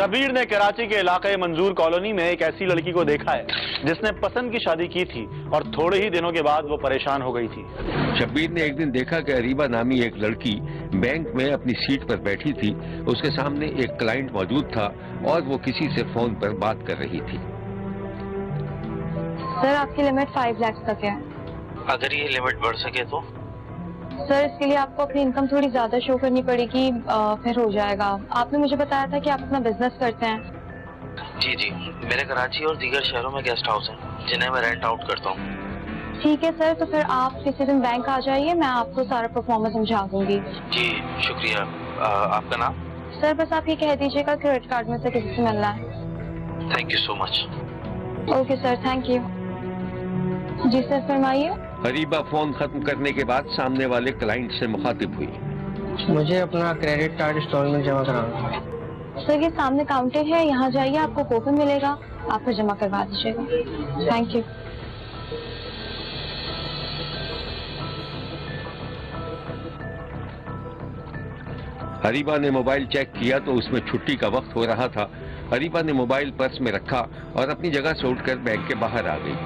शबीर ने कराची के इलाके मंजूर कॉलोनी में एक ऐसी लड़की को देखा है जिसने पसंद की शादी की थी और थोड़े ही दिनों के बाद वो परेशान हो गई थी। शबीर ने एक दिन देखा कि अरीबा नामी एक लड़की बैंक में अपनी सीट पर बैठी थी। उसके सामने एक क्लाइंट मौजूद था और वो किसी से फोन पर बात कर रही थी। सर, आपकी लिमिट 5 लाख तक है। अगर ये लिमिट बढ़ सके तो? सर, इसके लिए आपको अपनी इनकम थोड़ी ज्यादा शो करनी पड़ेगी, फिर हो जाएगा। आपने मुझे बताया था कि आप अपना बिजनेस करते हैं। जी, मेरे कराची और दीगर शहरों में गेस्ट हाउस हैं जिन्हें मैं रेंट आउट करता हूँ। ठीक है सर, तो फिर आप किसी दिन बैंक आ जाइए, मैं आपको सारा परफॉर्मेंस समझा दूंगी। जी शुक्रिया। आपका नाम? सर, बस आप ये कह दीजिएगा क्रेडिट कार्ड में से किसी से मिलना है। Thank you so much. Okay sir, thank you. जी सर, फरमाइए। अरीबा फोन खत्म करने के बाद सामने वाले क्लाइंट से मुखातिब हुई। मुझे अपना क्रेडिट कार्ड इंस्टॉलमेंट जमा कराना है। सर, ये सामने काउंटर है, यहाँ जाइए, आपको कूपन मिलेगा, आप फिर जमा करवा दीजिएगा। Thank you. अरीबा ने मोबाइल चेक किया तो उसमें छुट्टी का वक्त हो रहा था। अरीबा ने मोबाइल पर्स में रखा और अपनी जगह से उठकर बैंक के बाहर आ गई।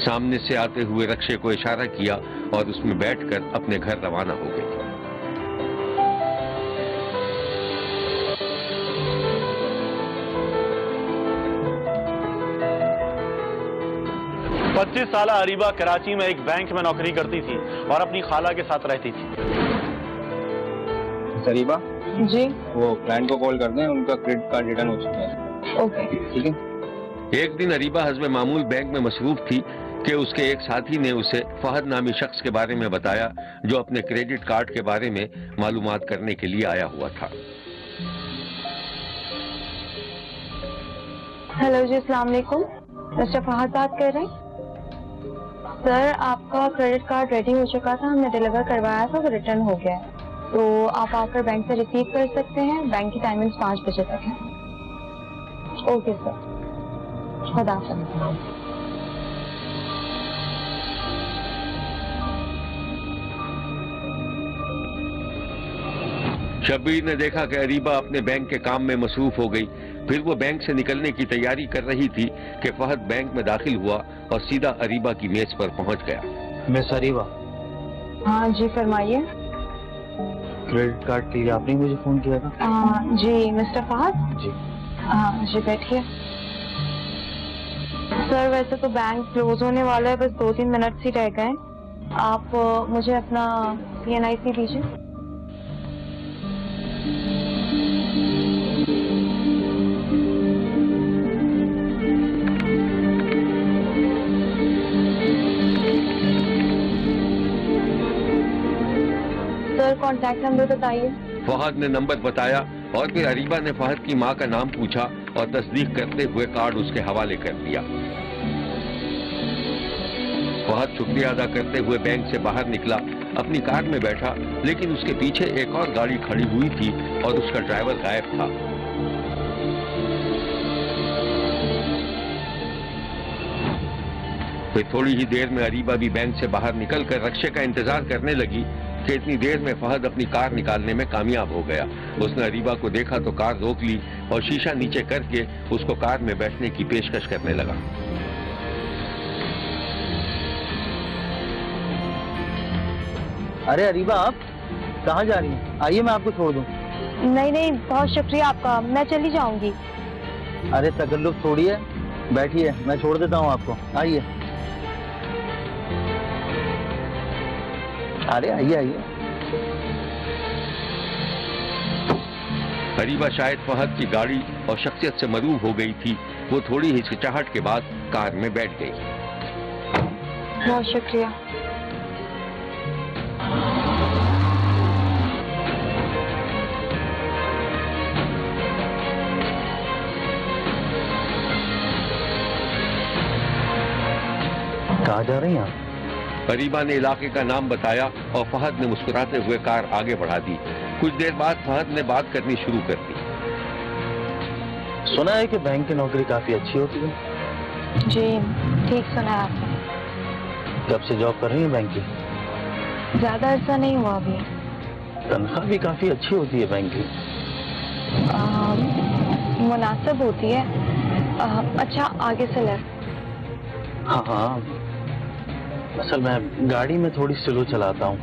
सामने से आते हुए रक्शे को इशारा किया और उसमें बैठकर अपने घर रवाना हो गई। 25 साल अरीबा कराची में एक बैंक में नौकरी करती थी और अपनी खाला के साथ रहती थी। अरीबा जी, वो क्लाइंट को कॉल कर दें, उनका क्रेडिट कार्ड रिटर्न हो चुका है। ओके, ठीक है। एक दिन अरीबा हस्बे मामूल बैंक में मसरूफ थी कि उसके एक साथी ने उसे फहद नामी शख्स के बारे में बताया जो अपने क्रेडिट कार्ड के बारे में मालूमात करने के लिए आया हुआ था। हेलो जी, अस्सलाम वालेकुम। मिस्टर फहद बात कर रहे हैं? सर, आपका क्रेडिट कार्ड रेडी हो चुका था, हमने डिलीवर करवाया था, वो रिटर्न हो गया है, तो आप आकर बैंक से रिसीव कर सकते हैं। बैंक की टाइमिंग 5 बजे तक है। ओके सर, खुदा हाफ़िज़। शबीर ने देखा कि अरीबा अपने बैंक के काम में मसरूफ हो गई। फिर वो बैंक से निकलने की तैयारी कर रही थी कि फहद बैंक में दाखिल हुआ और सीधा अरीबा की मेज पर पहुंच गया। मिस अरीबा। हाँ जी, फरमाइए। क्रेडिट कार्ड के लिए आपने मुझे फोन किया था? जी मिस्टर फहद। जी। हाँ जी, बैठिए। सर, वैसे तो बैंक क्लोज होने वाला है, बस 2-3 मिनट ही रह गए। आप मुझे अपना PNIC दीजिए। सर, कॉन्टैक्ट नंबर बताइए। फहद ने नंबर बताया और फिर अरीबा ने फहद की मां का नाम पूछा और तस्दीक करते हुए कार्ड उसके हवाले कर दिया। फहद शुक्रिया अदा करते हुए बैंक से बाहर निकला, अपनी कार में बैठा, लेकिन उसके पीछे एक और गाड़ी खड़ी हुई थी और उसका ड्राइवर गायब था। फिर थोड़ी ही देर में अरीबा भी बैंक से बाहर निकलकर रक्शे का इंतजार करने लगी कि इतनी देर में फहद अपनी कार निकालने में कामयाब हो गया। उसने अरीबा को देखा तो कार रोक ली और शीशा नीचे करके उसको कार में बैठने की पेशकश करने लगा। अरे अरीबा, आप कहाँ जा रही हैं? आइए मैं आपको छोड़ दूँ। नहीं, बहुत शुक्रिया आपका, मैं चली जाऊंगी। अरे तकल्लुफ छोड़िए, बैठिए, मैं छोड़ देता हूँ आपको। आइए। अरे आइए। अरीबा शायद फहद की गाड़ी और शख्सियत से मरूब हो गई थी। वो थोड़ी हिचकिचाहट के बाद कार में बैठ गई। बहुत शुक्रिया। कहाँ जा रही हैं आप? अरीबा ने इलाके का नाम बताया और फहद ने मुस्कुराते हुए कार आगे बढ़ा दी। कुछ देर बाद फहद ने बात करनी शुरू कर दी। सुना है कि बैंक की नौकरी काफी अच्छी होती है। जी ठीक सुना है आपने। कब से जॉब कर रही हैं बैंक की? ज्यादा अरसा नहीं हुआ अभी। तनख्वाह भी काफी अच्छी होती है बैंक की। मुनासिब होती है। अच्छा आगे से ले। हाँ हाँ, असल मैं गाड़ी में थोड़ी स्लो चलाता हूँ।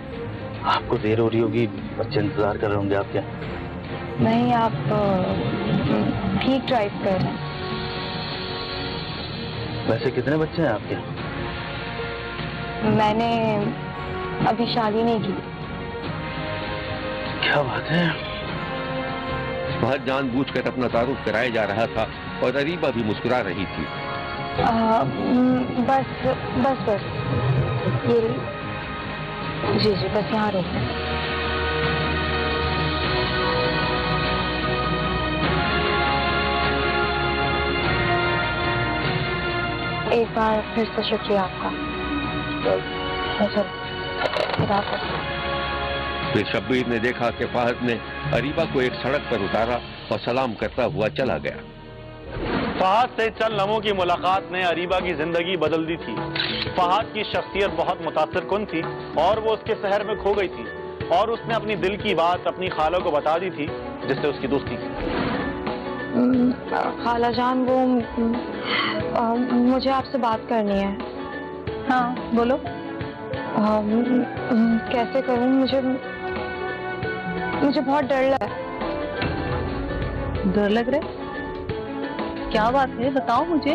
आपको देर हो रही होगी, बच्चे इंतजार कर रहे होंगे आपके। नहीं, आप ठीक ड्राइव कर रहे हैं। वैसे कितने बच्चे हैं आपके? मैंने अभी शादी नहीं की। क्या बात है। फहद जानबूझकर अपना तारुफ कराया जा रहा था और अरीबा भी मुस्कुरा रही थी। बस बस बस ये जी जी बस यहाँ रोक। एक बार फिर से शुक्रिया आपका। फिर शब्बीर ने देखा कि फहद ने अरीबा को एक सड़क पर उतारा और सलाम करता हुआ चला गया। फहद से चंद लम्हों की मुलाकात ने अरीबा की जिंदगी बदल दी थी। फहद की शख्सियत बहुत मुतासिरकुन थी और वो उसके शहर में खो गई थी और उसने अपनी दिल की बात अपनी खाला को बता दी थी, जिससे उसकी दोस्ती की। खाला जान, वो मुझे आपसे बात करनी है। हाँ बोलो। कैसे करूं, मुझे बहुत डर लग रहा है। डर लग रहा है? क्या बात है, बताओ मुझे।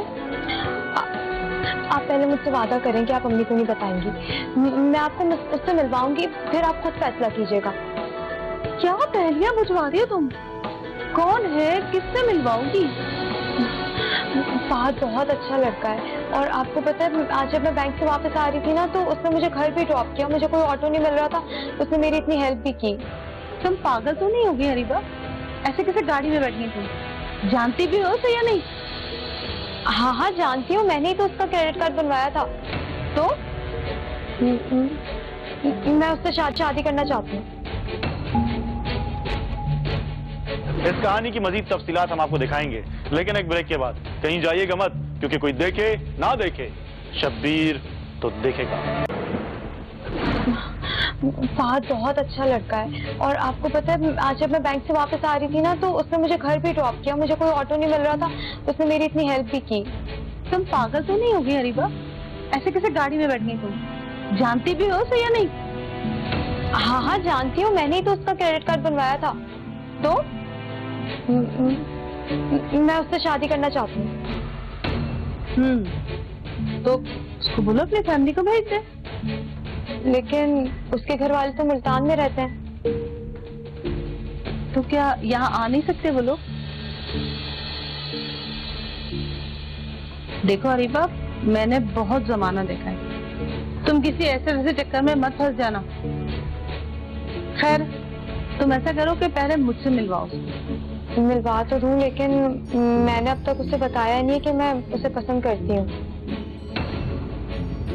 आप पहले मुझसे वादा करें कि आप अम्मी को नहीं बताएंगी। मैं आपको उससे मिलवाऊंगी, फिर आप खुद फैसला कीजिएगा। क्या पहेलियां बुझवा रही हो तुम? कौन है, किससे मिलवाऊंगी? फहद बहुत अच्छा लड़का है और आपको पता है, आज जब मैं बैंक से वापस आ रही थी ना, तो उसने मुझे घर पे ड्रॉप किया। मुझे कोई ऑटो नहीं मिल रहा था, उसने मेरी इतनी हेल्प भी की। तुम पागल तो नहीं होगी अरीबा? ऐसे कैसे गाड़ी में बैठी तुम? जानती भी हो तो या नहीं? हाँ हाँ जानती हूँ, मैंने ही तो उसका क्रेडिट कार्ड बनवाया था। तो मैं उससे शादी करना चाहती हूँ। इस कहानी की मजीद तफसीलात हम आपको दिखाएंगे, लेकिन एक ब्रेक के बाद। कहीं जाइएगा मत, क्योंकि कोई देखे ना देखे, शब्बीर तो देखेगा। फहद बहुत अच्छा लड़का है और आपको पता है, आज जब मैं बैंक से वापस आ रही थी ना, तो उसने मुझे घर पे ड्रॉप किया। मुझे कोई ऑटो नहीं मिल रहा था, उसने मेरी इतनी हेल्प भी की। तुम पागल तो नहीं होगी अरीबा? ऐसे कैसे गाड़ी में बैठ गई तुम? जानती भी हो तो या नहीं? हाँ हाँ जानती हूँ, मैंने ही तो उसका क्रेडिट कार्ड बनवाया था। तो मैं उससे शादी करना चाहती हूँ। तो उसको बोलो अपनी फैमिली को भेज दे। लेकिन उसके घर वाले तो मुल्तान में रहते हैं। तो क्या यहाँ आ नहीं सकते वो लोग? देखो अरीबा, मैंने बहुत जमाना देखा है, तुम किसी ऐसे वैसे चक्कर में मत फंस जाना। खैर तुम ऐसा करो कि पहले मुझसे मिलवाओ। मिलवा तो दूं, लेकिन मैंने अब तक उसे बताया नहीं कि मैं उसे पसंद करती हूँ।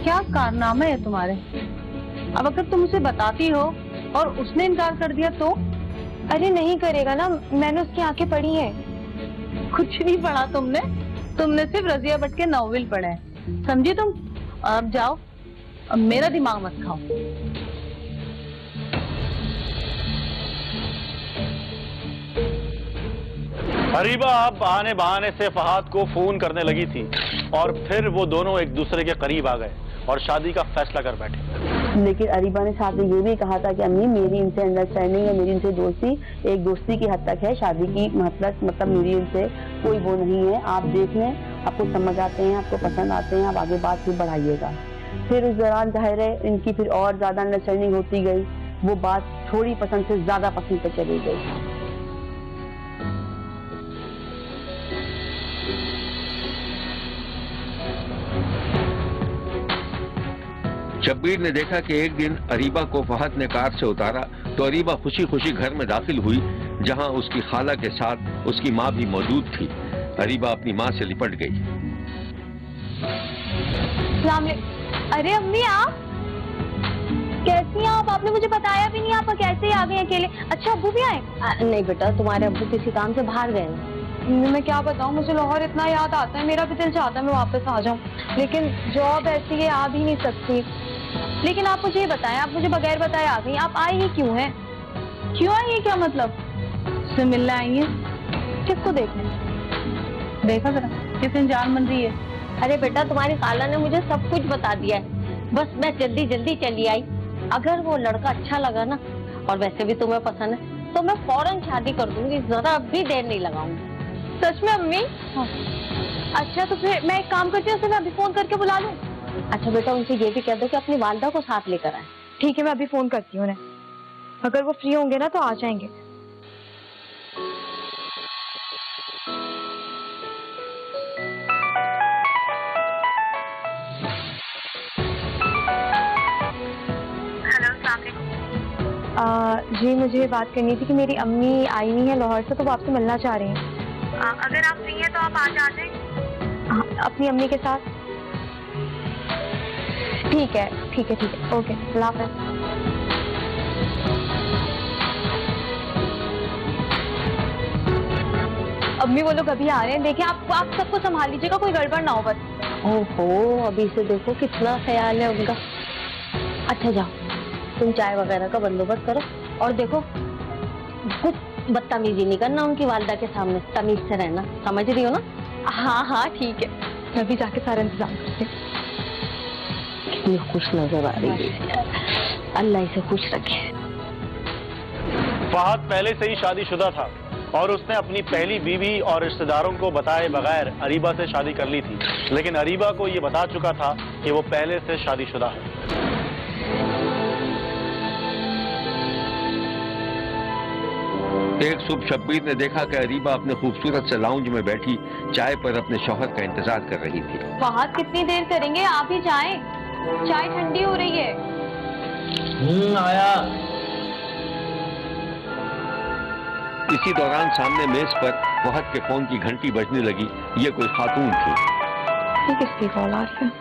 क्या कारनामे है तुम्हारे? अब अगर तुम उसे बताती हो और उसने इनकार कर दिया तो? अरे नहीं करेगा ना, मैंने उसकी आंखें पढ़ी हैं। कुछ नहीं पढ़ा तुमने सिर्फ रजिया भट्ट के नॉवेल पढ़े हैं, समझी तुम? अब जाओ, अब मेरा दिमाग मत खाओ। अरीबा अब आने बहाने से फहद को फोन करने लगी थी और फिर वो दोनों एक दूसरे के करीब आ गए और शादी का फैसला कर बैठे। लेकिन अरीबा ने साथ में ये भी कहा था कि अम्मी, मेरी इनसे अंडरस्टैंडिंग है, मेरी इनसे दोस्ती एक दोस्ती की हद तक है, शादी की मतलब मेरी इनसे कोई वो नहीं है। आप देख लें, आपको समझ आते हैं, आपको पसंद आते हैं, आप आगे बात फिर बढ़ाइएगा। फिर उस दौरान जाहिर है इनकी फिर और ज्यादा अंडरस्टैंडिंग होती गई, वो बात थोड़ी पसंद से ज्यादा पसंद पे चली गई। शब्बीर ने देखा कि एक दिन अरीबा को फहद ने कार से उतारा तो अरीबा खुशी खुशी घर में दाखिल हुई, जहां उसकी खाला के साथ उसकी माँ भी मौजूद थी। अरीबा अपनी माँ से लिपट गई। अरे अम्मी, आप कैसी हैं? आपने मुझे बताया भी नहीं, आप कैसे ही आ गए अकेले? अच्छा अब्बू भी आए? नहीं बेटा, तुम्हारे अब्बू किसी काम से बाहर गए। मैं क्या बताऊं, मुझे लाहौर इतना याद आता है, मेरा भी दिल चाहता है मैं वापस आ जाऊं, लेकिन जॉब ऐसी है, आ भी नहीं सकती। लेकिन आप मुझे ये बताएं, आप मुझे बगैर बताए आ गई, आप आई ही क्यों हैं? क्यों आई है, क्या मतलब? से मिलने आई है? किसको देखने? देखा जरा किस इंसान बन रही है। अरे बेटा, तुम्हारी खाला ने मुझे सब कुछ बता दिया है, बस मैं जल्दी जल्दी चली आई। अगर वो लड़का अच्छा लगा ना, और वैसे भी तुम्हें पसंद है, तो मैं फौरन शादी कर दूंगी, जरा भी देर नहीं लगाऊंगी। सच में अम्मी? हाँ। अच्छा तो फिर मैं एक काम करती हूँ, उसे मैं अभी फोन करके बुला लूँ। अच्छा बेटा, उनसे ये भी कह दो कि अपनी वालदा को साथ लेकर आए। ठीक है, मैं अभी फोन करती हूँ उन्हें, अगर वो फ्री होंगे ना तो आ जाएंगे। जी मुझे बात करनी थी कि मेरी अम्मी आई नहीं है लाहौर से, तो वो आपसे मिलना चाह रही हैं। अगर आप फ्री हैं तो आप आज आ जाएं अपनी अम्मी के साथ। ठीक है ठीक है ठीक है, ओके, अल्लाह हाफ़िज़। अम्मी वो लोग अभी आ रहे हैं, देखिए आप सबको संभाल लीजिएगा, कोई गड़बड़ ना हो बस। ओहो, अभी से देखो कितना ख्याल है उनका। अच्छा जाओ, तुम चाय वगैरह का बंदोबस्त करो, और देखो कुछ बदतमीजी नहीं करना उनकी वालदा के सामने, तमीज से रहना, समझ रही हो ना? हाँ हाँ ठीक है, मैं भी जाके सारा इंतजाम करती हूँ। कितनी खुश नजर आ रही है, अल्लाह इसे खुश रखे। फहद पहले से ही शादीशुदा था और उसने अपनी पहली बीवी और रिश्तेदारों को बताए बगैर अरीबा से शादी कर ली थी, लेकिन अरीबा को ये बता चुका था कि वो पहले से शादीशुदा है। एक सुबह शब्बीर ने देखा कि अरीबा अपने खूबसूरत से लाउंज में बैठी चाय पर अपने शौहर का इंतजार कर रही थी। फहद कितनी देर करेंगे, आप ही जाएं, चाय ठंडी हो रही है। आया। इसी दौरान सामने मेज पर फहद के फोन की घंटी बजने लगी। ये कोई खातून थी। ये किसकी कॉल आ रही है?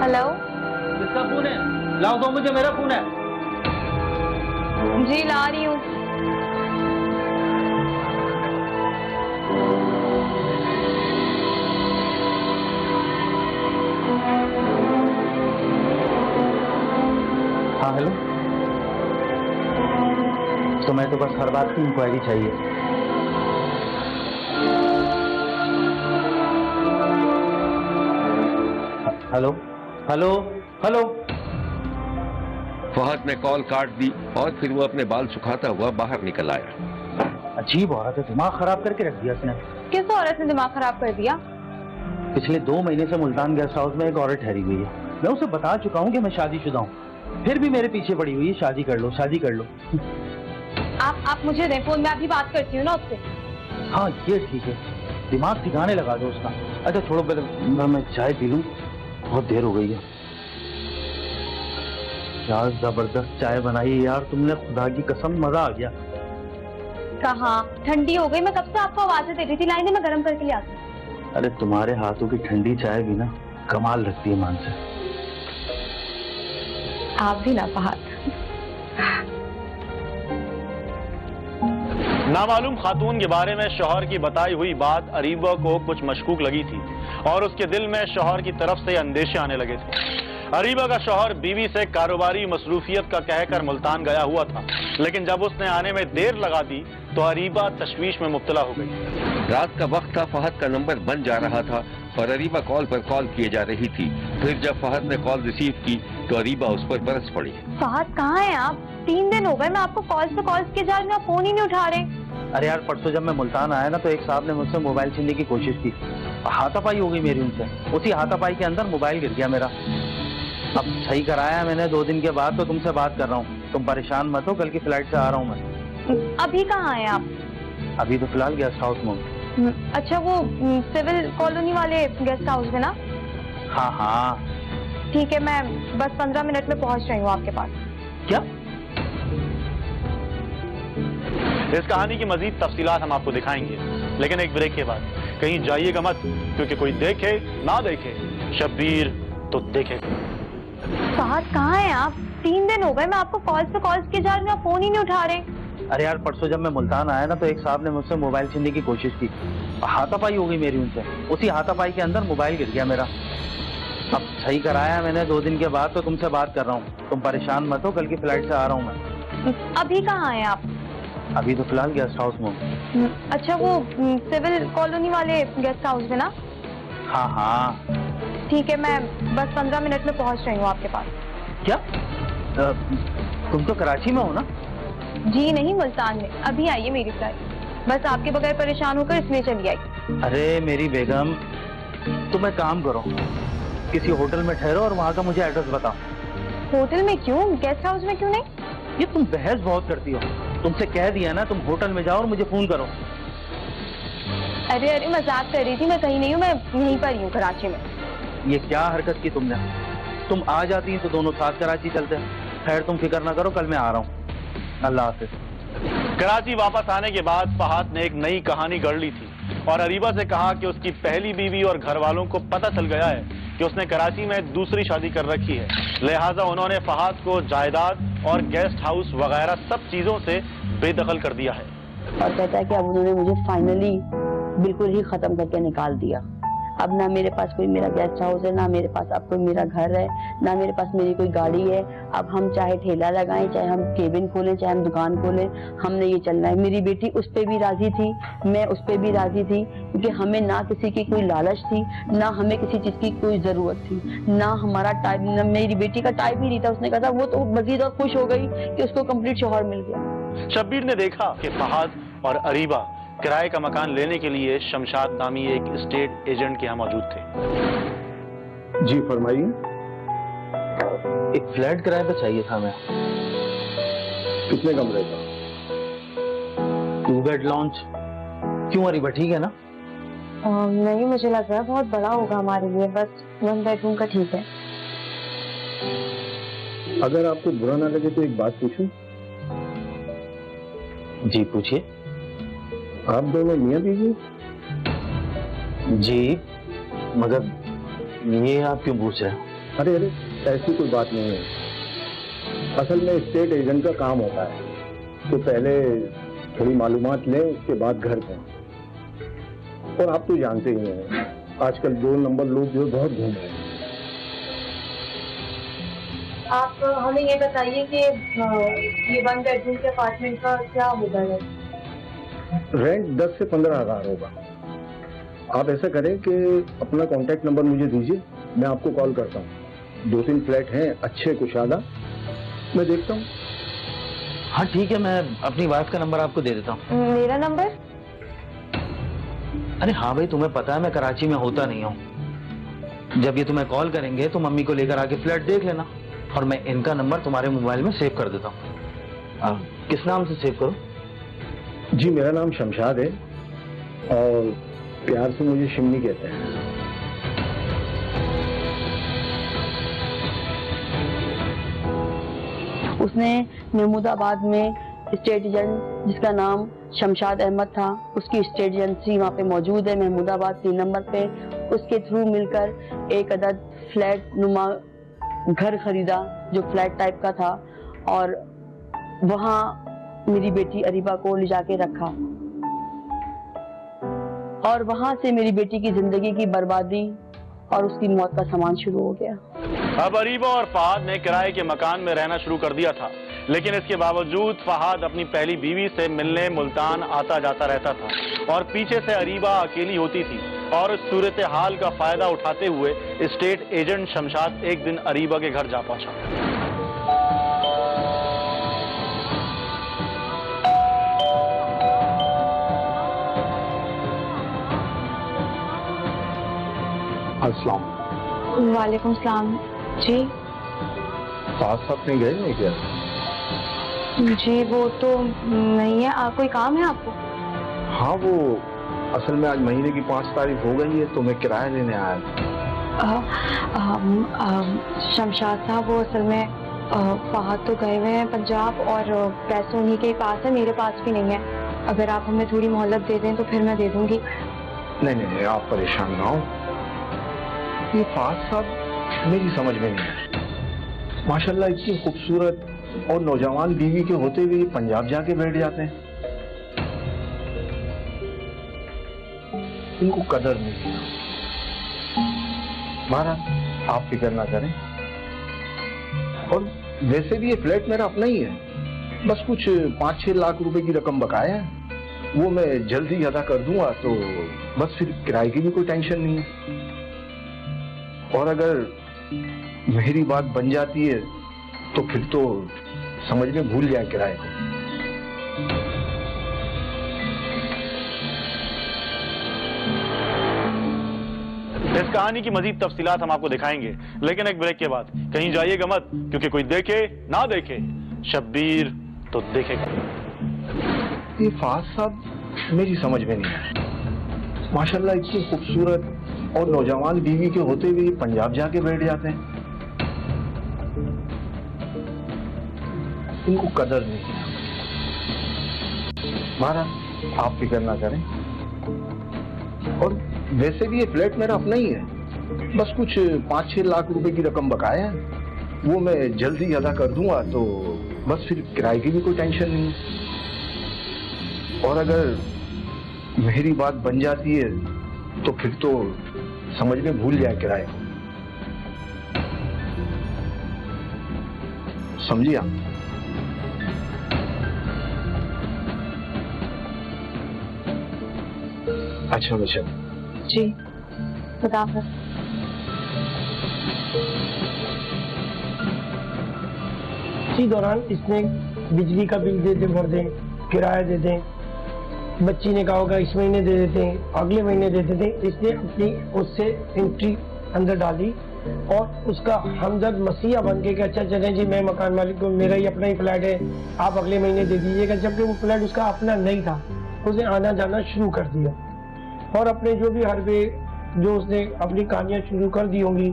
हेलो, किसका फोन है? लाओ दो मुझे, मेरा फोन है। जी ला रही हूँ। हाँ हेलो, तो मैं तो बस हर बात की इंक्वायरी चाहिए। Hello hello hello. फहद ने कॉल काट दी और फिर वो अपने बाल सुखाता हुआ बाहर निकल आया। अजीब औरत है, दिमाग खराब करके रख दिया इसने। किस औरत ने दिमाग खराब कर दिया? पिछले 2 महीने से मुल्तान गेस्ट हाउस में एक औरत ठहरी हुई है। मैं उसे बता चुका हूँ कि मैं शादीशुदा हूँ, फिर भी मेरे पीछे पड़ी हुई है, शादी कर लो शादी कर लो। आप मुझे दें फोन, मैं अभी बात करती हूँ ना उससे। हाँ ये ठीक है, दिमाग ठिकाने लगा दो उसका। अच्छा छोड़ो, मैं चाय पी लूँ, बहुत देर हो गई है। यार जबरदस्त चाय बनाई है यार तुमने, खुदा की कसम मजा आ गया। कहाँ ठंडी हो गई, मैं कब से आपको आवाजें दे रही थी, लाइन में गर्म करके ले आती हूँ। अरे तुम्हारे हाथों की ठंडी चाय भी ना कमाल रखती है मान से। आप भी ना फहद। नामालूम खातून के बारे में शौहर की बताई हुई बात अरीबा को कुछ मशकूक लगी थी और उसके दिल में शौहर की तरफ से अंदेशे आने लगे थे। अरीबा का शौहर बीवी से कारोबारी मसरूफियत का कहकर मुल्तान गया हुआ था, लेकिन जब उसने आने में देर लगा दी तो अरीबा तशवीश में मुब्तला हो गई। रात का वक्त था, फहद का नंबर बंद जा रहा था और अरीबा कॉल पर कॉल किए जा रही थी। फिर जब फहद ने कॉल रिसीव की तो अरीबा उस पर बरस पड़ी। फहद कहाँ हैं आप? 3 दिन हो गए मैं आपको कॉल से कॉल किए जा रही हूँ, आप फोन ही नहीं उठा रहे। अरे यार परसों जब मैं मुल्तान आया ना तो एक साहब ने मुझसे मोबाइल छीनने की कोशिश की, हाथापाई हो गई मेरी उनसे। उसी हाथापाई के अंदर मोबाइल गिर गया मेरा। अब सही कराया मैंने 2 दिन के बाद, तो तुमसे बात कर रहा हूँ। तुम परेशान मत हो, कल की फ्लाइट से आ रहा हूँ मैं। अभी कहाँ हैं आप? अभी तो फिलहाल गेस्ट हाउस में हूँ। अच्छा वो सिविल कॉलोनी वाले गेस्ट हाउस में ना? हाँ हाँ ठीक है, मैं बस 15 मिनट में पहुँच रही हूँ आपके पास। क्या? इस कहानी की मजीद तफसीलात हम आपको दिखाएंगे, लेकिन एक ब्रेक के बाद। कहीं जाइएगा मत, क्योंकि कोई देखे ना देखे, शब्बीर तो देखेगा। फहद कहाँ हैं आप? 3 दिन हो गए, मैं आपको कॉल्स पे कॉल्स किए जा रही हूँ, आप फोन ही नहीं उठा रहे। अरे यार, परसों जब मैं मुल्तान आया ना तो एक साहब ने मुझसे मोबाइल छीनने की कोशिश की। हाथापाई हो गई मेरी उनसे। उसी हाथापाई के अंदर मोबाइल गिर गया मेरा। अब सही कराया मैंने 2 दिन के बाद, तो तुमसे बात कर रहा हूँ। तुम परेशान मत हो, कल की फ्लाइट से आ रहा हूँ मैं। अभी कहाँ हैं आप? अभी तो फिलहाल गेस्ट हाउस में हूँ। अच्छा, वो सिविल कॉलोनी वाले गेस्ट हाउस में ना? हाँ हाँ ठीक है, मैं बस 15 मिनट में पहुँच रही हूँ आपके पास। क्या? तुम तो कराची में हो ना? जी नहीं, मुल्तान में। अभी आई है मेरी फ्लाइट, बस आपके बगैर परेशान होकर इसलिए चली आई। अरे मेरी बेगम, तुम एक काम करो, किसी होटल में ठहरो और वहाँ का मुझे एड्रेस बताओ। होटल में क्यों, गेस्ट हाउस में क्यों नहीं? ये तुम बहस बहुत करती हो। तुमसे कह दिया ना, तुम होटल में जाओ और मुझे फोन करो। अरे अरे, मजाक कर रही थी, मैं कहीं नहीं हूँ, मैं यहीं पर ही हूँ, कराची में। ये क्या हरकत की तुमने? तुम आ जाती तो दोनों साथ कराची चलते। खैर तुम फिक्र ना करो, कल मैं आ रहा हूँ। अल्लाह हाफिज। कराची वापस आने के बाद फहाद ने एक नई कहानी गढ़ ली थी और अरीबा से कहा कि उसकी पहली बीवी और घर वालों को पता चल गया है कि उसने कराची में दूसरी शादी कर रखी है। लिहाजा उन्होंने फहाद को जायदाद और गेस्ट हाउस वगैरह सब चीजों से बेदखल कर दिया है। और कहता है कि अब उन्होंने मुझे फाइनली बिल्कुल ही खत्म करके निकाल दिया। अब ना मेरे पास कोई मेरा गेस्ट हाउस है, ना मेरे पास अब कोई मेरा घर है, ना मेरे पास मेरी कोई गाड़ी है। अब हम चाहे ठेला लगाएं, चाहे हम केबिन खोलें, चाहे हम दुकान खोलें, हमने ये चलना है। मेरी बेटी उस पे भी राजी थी, मैं उस पे भी राजी थी, क्योंकि हमें ना किसी की कोई लालच थी, ना हमें किसी चीज की कोई जरूरत थी, ना हमारा टाइम, ना मेरी बेटी का टाइम ही नहीं था। उसने कहा था, वो तो मजीद और खुश हो गई कि उसको कंप्लीट शौहर मिल गया। शब्बीर ने देखा कि फहाद और अरीबा किराए का मकान लेने के लिए शमशाद नामी एक स्टेट एजेंट के यहाँ मौजूद थे। जी फरमाइए। एक फ्लैट किराए पे चाहिए था हमें। कितने कमरे का? 2 बेड लॉन्च। क्यों अरीबा, ठीक है ना? नहीं, मुझे लग रहा है बहुत बड़ा होगा हमारे लिए, बस 1 बेडरूम का ठीक है। अगर आपको बुरा ना लगे तो एक बात पूछूं? जी पूछिए। आप दोनों मियां बीवी? जी, मगर ये आप क्यों पूछ रहे हैं? अरे अरे, ऐसी कोई बात नहीं है। असल में स्टेट एजेंट का काम होता है, तो पहले थोड़ी मालूमात लें, उसके बाद घर जाएं। और आप तो जानते ही हैं, आजकल 2 नंबर लोग जो बहुत घूम रहे हैं। आप हमें ये बताइए कि ये 1 बेडरूम के अपार्टमेंट का क्या होगा रेंट? रेंट 10 से 15 हजार होगा। आप ऐसा करें कि अपना कांटेक्ट नंबर मुझे दीजिए, मैं आपको कॉल करता हूँ। 2-3 फ्लैट हैं अच्छे कुशादा, मैं देखता हूँ। हाँ ठीक है, मैं अपनी वाइफ का नंबर आपको दे देता हूँ। मेरा नंबर? अरे हाँ भाई, तुम्हें पता है मैं कराची में होता नहीं हूँ। जब ये तुम्हें कॉल करेंगे तो मम्मी को लेकर आके फ्लैट देख लेना, और मैं इनका नंबर तुम्हारे मोबाइल में सेव कर देता हूँ। किस नाम से सेव करूँ? जी मेरा नाम शमशाद है और प्यार से मुझे शिमनी कहते हैं। उसने महमूदाबाद में स्टेट एजेंट जिसका नाम शमशाद अहमद था, उसकी स्टेट एजेंसी वहाँ पे मौजूद है महमूदाबाद 3 नंबर पे। उसके थ्रू मिलकर एक अदद फ्लैट नुमा घर खरीदा जो फ्लैट टाइप का था, और वहाँ मेरी बेटी अरीबा को ले जाके रखा, और वहां से मेरी बेटी की जिंदगी की बर्बादी और उसकी मौत का सामान शुरू हो गया। अब अरीबा और फहाद ने किराए के मकान में रहना शुरू कर दिया था, लेकिन इसके बावजूद फहाद अपनी पहली बीवी से मिलने मुल्तान आता जाता रहता था और पीछे से अरीबा अकेली होती थी। और इस सूरत हाल का फायदा उठाते हुए स्टेट एजेंट शमशाद एक दिन अरीबा के घर जा पहुंचा। अस्सलाम। वालेकुम सलाम। जी साथ नहीं गए नहीं क्या? जी वो तो नहीं है। कोई काम है आपको? हाँ वो असल में आज महीने की 5 तारीख हो गई है, तो मैं किराया लेने आया। शमशाद साहब, वो असल में फहाद तो गए हुए हैं पंजाब और पैसे उन्हीं के पास है, मेरे पास भी नहीं है। अगर आप हमें थोड़ी मोहलत दे दें तो फिर मैं दे दूंगी। नहीं आप परेशान ना हो। ये फहाद साहब मेरी समझ में नहीं है। माशाल्लाह इतनी खूबसूरत और नौजवान बीवी के होते हुए ये पंजाब जाके बैठ जाते हैं। इनको कदर नहीं है। महाराज आप फिक्र ना करें, और वैसे भी ये फ्लैट मेरा अपना ही है, बस कुछ 5-6 लाख रुपए की रकम बकाया है, वो मैं जल्द ही अदा कर दूंगा, तो बस फिर किराए की भी कोई टेंशन नहीं है। और अगर मेरी बात बन जाती है तो फिर तो समझ में भूल जाए किराए को। इस कहानी की मजीद तफसीलात हम आपको दिखाएंगे, लेकिन एक ब्रेक के बाद। कहीं जाइएगा मत, क्योंकि कोई देखे ना देखे, शब्बीर तो देखेगा। ये फहद साहब मेरी समझ में नहीं आया। माशाल्लाह इतनी खूबसूरत और नौजवान बीवी के होते हुए पंजाब जाके बैठ जाते हैं। इनको कदर नहीं है। महाराज आप फिक्र ना करें, और वैसे भी ये फ्लैट मेरा अपना ही है, बस कुछ 5-6 लाख रुपए की रकम बकाया है, वो मैं जल्द ही अदा कर दूंगा, तो बस फिर किराए की भी कोई टेंशन नहीं है। और अगर मेरी बात बन जाती है तो फिर तो समझ में भूल जाए किराए को। समझिए आप? अच्छा बच्चा जी, खुदाफिज़। इसी दौरान इसने बिजली का बिल दे दे, भर दें, किराया दे दें, बच्ची ने कहा होगा इस महीने दे देते हैं, अगले महीने दे देते हैं। इसने अपनी उससे एंट्री अंदर डाली और उसका हमदर्द मसीहा बन के कि अच्छा चलें जी, मैं मकान मालिक को, मेरा ही अपना ही फ्लैट है, आप अगले महीने दे दीजिएगा, जबकि वो फ्लैट उसका अपना नहीं था। उसने आना जाना शुरू कर दिया और अपने जो भी हरबे जो उसने अपनी कहानियां शुरू कर दी होंगी,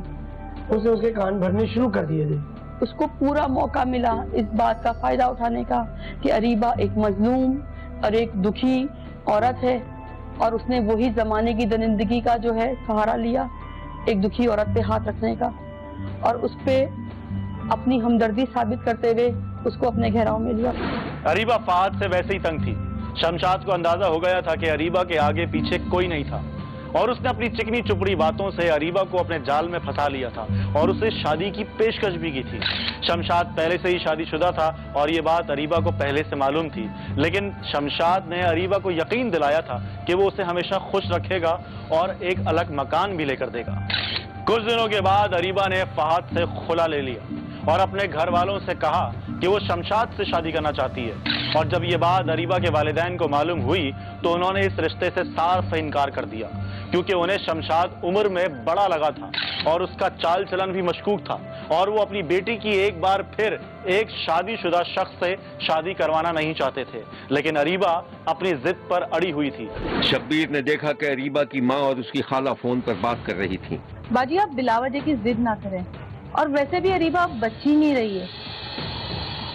उसने उसके कान भरने शुरू कर दिए थे। उसको पूरा मौका मिला इस बात का फायदा उठाने का कि अरीबा एक मजलूम और एक दुखी औरत है, और उसने वही जमाने की दरिंदगी का जो है सहारा लिया, एक दुखी औरत पे हाथ रखने का, और उस पे अपनी हमदर्दी साबित करते हुए उसको अपने घेराव में लिया। अरीबा फहद से वैसे ही तंग थी। शमशाद को अंदाजा हो गया था कि अरीबा के आगे पीछे कोई नहीं था, और उसने अपनी चिकनी चुपड़ी बातों से अरीबा को अपने जाल में फंसा लिया था और उसे शादी की पेशकश भी की थी। शमशाद पहले से ही शादीशुदा था और ये बात अरीबा को पहले से मालूम थी, लेकिन शमशाद ने अरीबा को यकीन दिलाया था कि वो उसे हमेशा खुश रखेगा और एक अलग मकान भी लेकर देगा। कुछ दिनों के बाद अरीबा ने फहद से खुला ले लिया और अपने घर वालों से कहा कि वो शमशाद से शादी करना चाहती है, और जब ये बात अरीबा के वालिदैन को मालूम हुई तो उन्होंने इस रिश्ते से साफ इनकार कर दिया, क्योंकि उन्हें शमशाद उम्र में बड़ा लगा था और उसका चाल चलन भी मशकूक था, और वो अपनी बेटी की एक बार फिर एक शादीशुदा शख्स से शादी करवाना नहीं चाहते थे। लेकिन अरीबा अपनी जिद पर अड़ी हुई थी। शब्बीर ने देखा कि अरीबा की माँ और उसकी खाला फोन पर बात कर रही थी। बाजी आप बिलावजह की जिद ना करें, और वैसे भी अरीबा बच्ची नहीं रही है,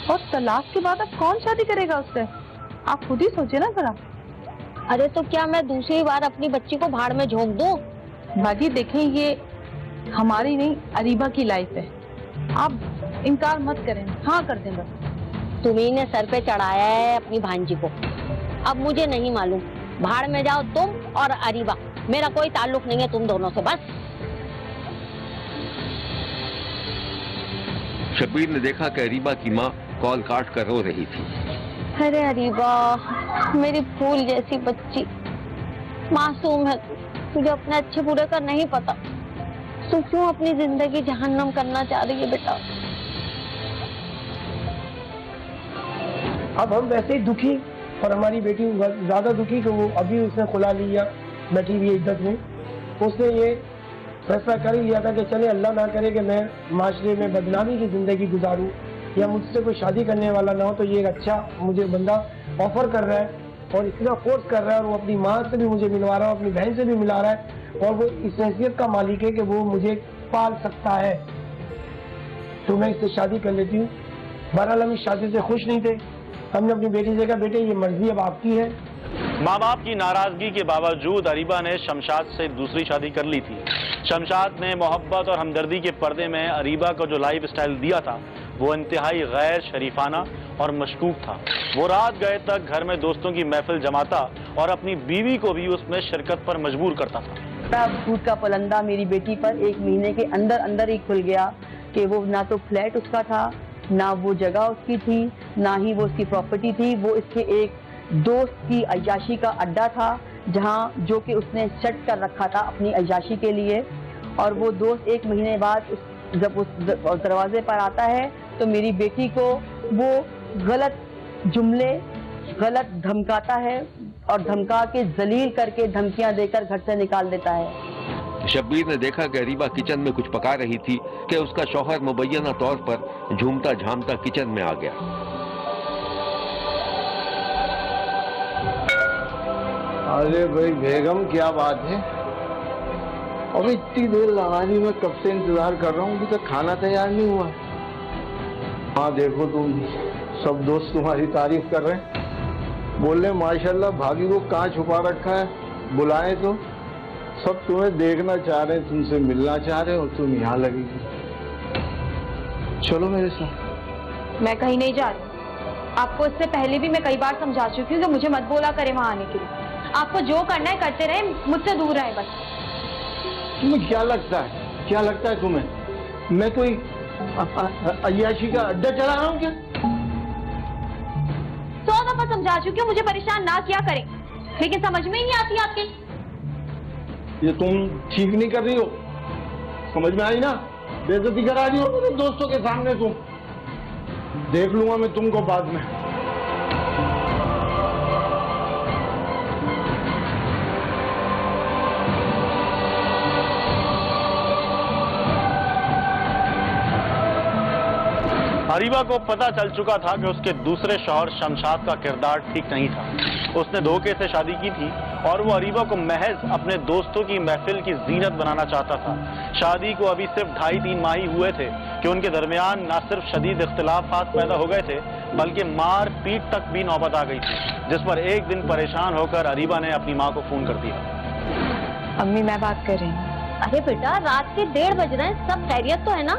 और तलाक के बाद अब कौन शादी करेगा उससे? आप खुद ही सोचे ना जरा। अरे तो क्या मैं दूसरी बार अपनी बच्ची को भाड़ में झोंक दूं? बाजी देखें, ये हमारी नहीं अरीबा की लाइफ है, आप इनकार मत करें, हाँ कर दें बस। तुम्ही ने सर पे चढ़ाया है अपनी भांजी को, अब मुझे नहीं मालूम, भाड़ में जाओ तुम और अरीबा, मेरा कोई ताल्लुक नहीं है तुम दोनों से। बस शब्बीर ने देखा कि अरीबा की माँ कॉल काट कर रो रही थी। अरे अरीबा, मेरी फूल जैसी बच्ची, मासूम है, तुझे अपने अच्छे बुरे का नहीं पता, तू क्यों अपनी जिंदगी जहन्नम करना चाह रही है बेटा? अब हम वैसे ही दुखी और हमारी बेटी ज्यादा दुखी कि वो अभी उसने खुला लिया, बैठी हुई इज्जत में। उसने ये फैसला कर ही लिया था कि चले अल्लाह ना करे कि मैं माशरे में बदनामी की जिंदगी गुजारूं या मुझसे कोई शादी करने वाला ना हो, तो ये एक अच्छा मुझे बंदा ऑफर कर रहा है और इतना फोर्स कर रहा है, और वो अपनी माँ से भी मुझे मिलवा रहा है, अपनी बहन से भी मिला रहा है, और वो इस हैसियत का मालिक है कि वो मुझे पाल सकता है, तो मैं इससे शादी कर लेती हूँ। बहरहाल हम इस शादी से खुश नहीं थे। हमने अपनी बेटी से कहा, बेटे ये मर्जी अब आपकी है। माँ बाप की नाराजगी के बावजूद अरीबा ने शमशाद से दूसरी शादी कर ली थी। शमशाद ने मोहब्बत और हमदर्दी के पर्दे में अरीबा को जो लाइफ स्टाइल दिया था वो इंतहाई गैर शरीफाना और मशकूक था। वो रात गए तक घर में दोस्तों की महफिल जमाता और अपनी बीवी को भी उसमें शिरकत पर मजबूर करता था। भूत का पलंदा मेरी बेटी पर 1 महीने के अंदर अंदर ही खुल गया कि वो ना तो फ्लैट उसका था, ना वो जगह उसकी थी, ना ही वो उसकी प्रॉपर्टी थी। वो इसके एक दोस्त की अय्याशी का अड्डा था जहां जो कि उसने सेट कर रखा था अपनी अय्याशी के लिए। और वो दोस्त 1 महीने बाद जब उस दरवाजे पर आता है तो मेरी बेटी को वो गलत जुमले गलत धमकाता है और धमका के जलील करके धमकियां देकर घर से निकाल देता है। शब्बीर ने देखा कि अरीबा किचन में कुछ पका रही थी कि उसका शौहर मुबैना तौर पर झूमता झामता किचन में आ गया। अरे भाई बेगम, क्या बात है? अभी इतनी देर लगा दी, मैं कब से इंतजार कर रहा हूँ, अभी तक खाना तैयार नहीं हुआ। हाँ देखो, तुम सब दोस्त तुम्हारी तारीफ कर रहे हैं, बोल रहे माशाल्लाह भाभी को कहाँ छुपा रखा है, बुलाए तो। सब तुम्हें देखना चाह रहे हैं, तुमसे मिलना चाह रहे हो, तुम यहाँ लगेगी। चलो मेरे साथ। मैं कहीं नहीं जा रही। आपको इससे पहले भी मैं कई बार समझा चुकी हूँ कि मुझे मत बोला करे वहां आने के लिए। आपको जो करना है करते रहे, मुझसे दूर रहे बस। तुम्हें क्या लगता है, क्या लगता है तुम्हें मैं कोई अय्याशी का अड्डा चला रहा हूँ क्या? 100 दफा समझा चुकी हूँ मुझे परेशान ना किया करें, लेकिन समझ में ही नहीं आती आपके। ये तुम ठीक नहीं कर रही हो, समझ में आई ना? बेइज्जती करा रही हो मेरे दोस्तों के सामने। तुम देख लूंगा मैं तुमको बाद में। अरीबा को पता चल चुका था कि उसके दूसरे शौहर शमशाद का किरदार ठीक नहीं था। उसने धोखे से शादी की थी और वो अरीबा को महज अपने दोस्तों की महफिल की जीनत बनाना चाहता था। शादी को अभी सिर्फ 2.5-3 माह ही हुए थे कि उनके दरमियान न सिर्फ शदीद इख्तिलाफात पैदा हो गए थे बल्कि मार पीट तक भी नौबत आ गई थी, जिस पर एक दिन परेशान होकर अरीबा ने अपनी माँ को फोन कर दिया। अम्मी, मैं बात कर रही हूँ। अरे बेटा, रात के 1:30 बज रहे हैं, सब खैरियत तो है ना?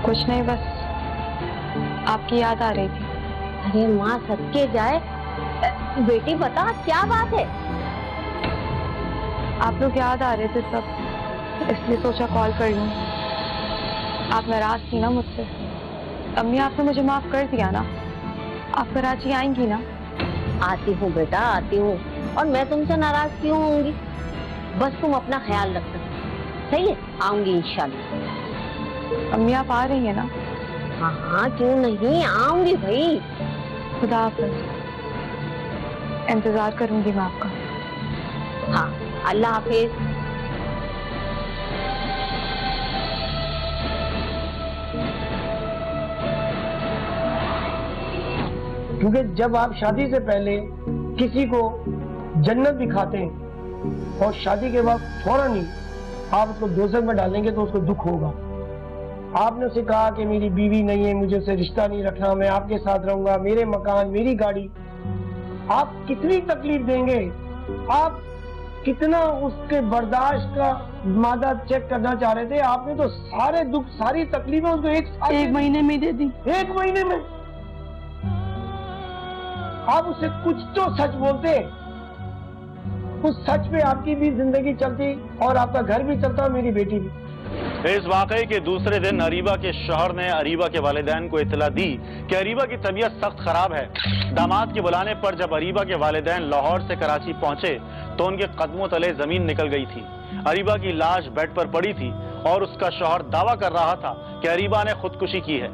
कुछ नहीं, बस आपकी याद आ रही थी। अरे माँ सदके जाए, बेटी बता क्या बात है? आप लोग याद आ रहे थे सब, इसलिए सोचा कॉल कर लूं। आप नाराज थी ना मुझसे? अम्मी, आपने मुझे माफ कर दिया ना? आप कराची आएंगी ना? आती हूँ बेटा, आती हूँ। और मैं तुमसे नाराज क्यों होंगी? बस तुम अपना ख्याल रखना, सही है? आऊंगी इंशाल्लाह। अम्मी, आप आ रही है ना? हाँ हाँ, क्यों नहीं, आऊंगी भाई। खुदा हाफिज। इंतजार करूंगी मैं आपका। हाँ, अल्लाह हाफिज। क्योंकि जब आप शादी से पहले किसी को जन्नत दिखाते हैं और शादी के बाद फौरन ही आप उसको दोज़ख में डालेंगे तो उसको दुख होगा। आपने उसे कहा कि मेरी बीवी नहीं है, मुझे उससे रिश्ता नहीं रखना, मैं आपके साथ रहूंगा, मेरे मकान मेरी गाड़ी। आप कितनी तकलीफ देंगे, आप कितना उसके बर्दाश्त का मादा चेक करना चाह रहे थे। आपने तो सारे दुख सारी तकलीफें उसको एक महीने में दे दी। 1 महीने में आप उससे कुछ तो सच बोलते, उस सच पे आपकी भी जिंदगी चलती और आपका घर भी चलता, मेरी बेटी भी। इस वाकये के दूसरे दिन अरीबा के शौहर ने अरीबा के वालिदैन को इतला दी कि अरीबा की तबीयत सख्त खराब है। दामाद के बुलाने पर जब अरीबा के वालिदैन लाहौर से कराची पहुंचे तो उनके कदमों तले जमीन निकल गई थी। अरीबा की लाश बेड पर पड़ी थी और उसका शौहर दावा कर रहा था कि अरीबा ने खुदकुशी की है।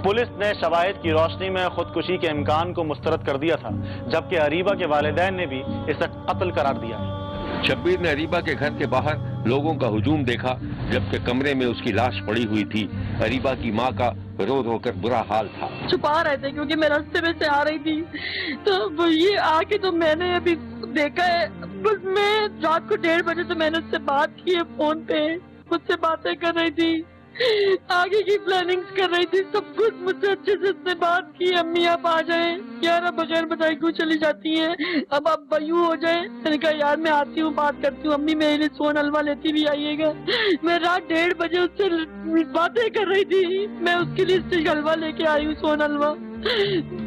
पुलिस ने शवाहिद की रोशनी में खुदकुशी के इम्कान को मुस्तरद कर दिया था, जबकि अरीबा के वालिदैन ने भी इसे कत्ल करार दिया है। शब्बीर ने अरीबा के घर के बाहर लोगों का हुजूम देखा, जबकि कमरे में उसकी लाश पड़ी हुई थी। अरीबा की माँ का रो रो कर बुरा हाल था। छुपा रहे थे क्योंकि मैं रास्ते में से आ रही थी, तो ये आके तो मैंने अभी देखा है। बस मैं रात को 1:30 बजे तो मैंने उससे बात की है फोन पे, मुझसे बातें कर रही थी। आगे की प्लानिंग्स कर रही थी, सब कुछ मुझसे अच्छे से उसने बात की, अम्मी आप आ जाए यार, अब बगैर बताए क्यों चली जाती हैं, अब आप बयू हो जाए। मैंने कहा यार मैं आती हूँ, बात करती हूँ, अम्मी मेरे लिए सोन हलवा लेती भी आइएगा। मैं रात 1:30 बजे उससे बातें कर रही थी, मैं उसके लिए हलवा लेके आई हूँ, सोन हलवा।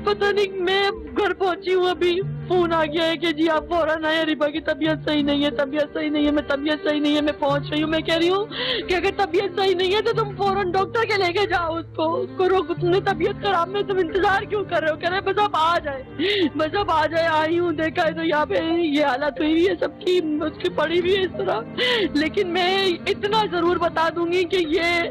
पता नहीं, मैं घर पहुंची हूँ अभी, फोन आ गया है कि जी आप फौरन आए, अरीबा की तबीयत सही नहीं है, तबीयत सही नहीं है, मैं तबीयत सही नहीं है, मैं पहुंच रही हूँ। मैं कह रही हूँ कि अगर तबीयत सही नहीं है तो तुम फौरन डॉक्टर के लेके जाओ, उसको रोको, तुमने तबीयत खराब में तुम इंतजार क्यों कर रहे हो? कह रहे बस आप आ जाए, बस आप आ जाए। आई हूँ, देखा है तो यहाँ पे ये हालत हुई है सबकी, उसकी पड़ी हुई है इस तरह। लेकिन मैं इतना जरूर बता दूंगी कि ये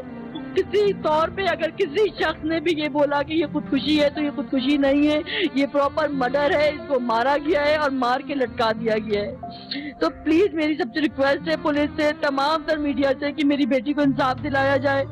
किसी तौर पे अगर किसी शख्स ने भी ये बोला कि ये खुदकुशी है तो ये खुदकुशी नहीं है, ये प्रॉपर मर्डर है, इसको मारा गया है और मार के लटका दिया गया है। तो प्लीज मेरी सबसे रिक्वेस्ट है पुलिस से, तमाम तर मीडिया से, कि मेरी बेटी को इंसाफ दिलाया जाए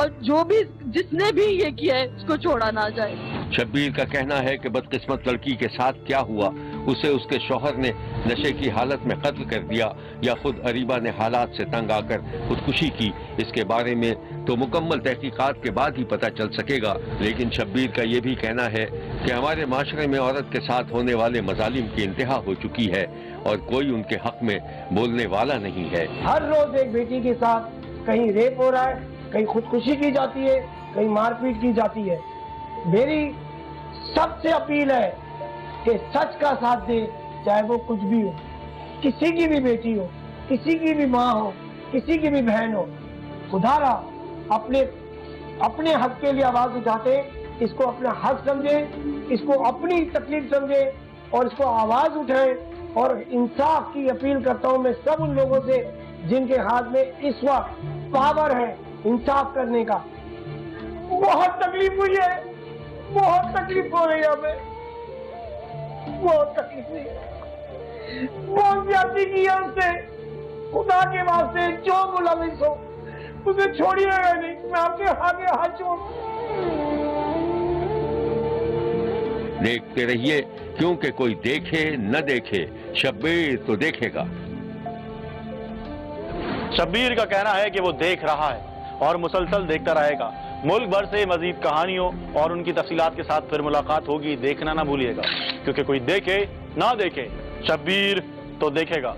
और जो भी जिसने भी ये किया है उसको छोड़ा ना जाए। शब्बीर का कहना है कि बदकिस्मत लड़की के साथ क्या हुआ, उसे उसके शौहर ने नशे की हालत में कत्ल कर दिया या खुद अरीबा ने हालात से तंग आकर खुदकुशी की, इसके बारे में तो मुकम्मल तहकीकात के बाद ही पता चल सकेगा। लेकिन शब्बीर का ये भी कहना है कि हमारे माशरे में औरत के साथ होने वाले मजालिम की इंतहा हो चुकी है और कोई उनके हक में बोलने वाला नहीं है। हर रोज एक बेटी के साथ कहीं रेप हो रहा है, कहीं खुदकुशी की जाती है, कहीं मारपीट की जाती है। मेरी सबसे अपील है कि सच का साथ दे, चाहे वो कुछ भी हो, किसी की भी बेटी हो, किसी की भी माँ हो, किसी की भी बहन हो। खुदारा अपने हक के लिए आवाज उठाते, इसको अपना हक समझे, इसको अपनी तकलीफ समझे और इसको आवाज उठाए। और इंसाफ की अपील करता हूँ मैं सब उन लोगों से जिनके हाथ में इस वक्त पावर है इंसाफ करने का। बहुत तकलीफ हुई है, बहुत तकलीफ हो रही है हमें, बहुत तकलीफ हुई है, बहुत ज्यादा की है उससे। खुदा के वास्ते जो मुलविस हो उसे छोड़िएगा नहीं, मैं आपके आगे हाथ जोड़। देखते रहिए, क्योंकि कोई देखे न देखे, शब्बीर तो देखेगा। शब्बीर का कहना है कि वो देख रहा है और मुसलसल देखता रहेगा। मुल्क भर से मजीद कहानियों और उनकी तफसीलात के साथ फिर मुलाकात होगी, देखना ना भूलिएगा, क्योंकि कोई देखे ना देखे, शब्बीर तो देखेगा।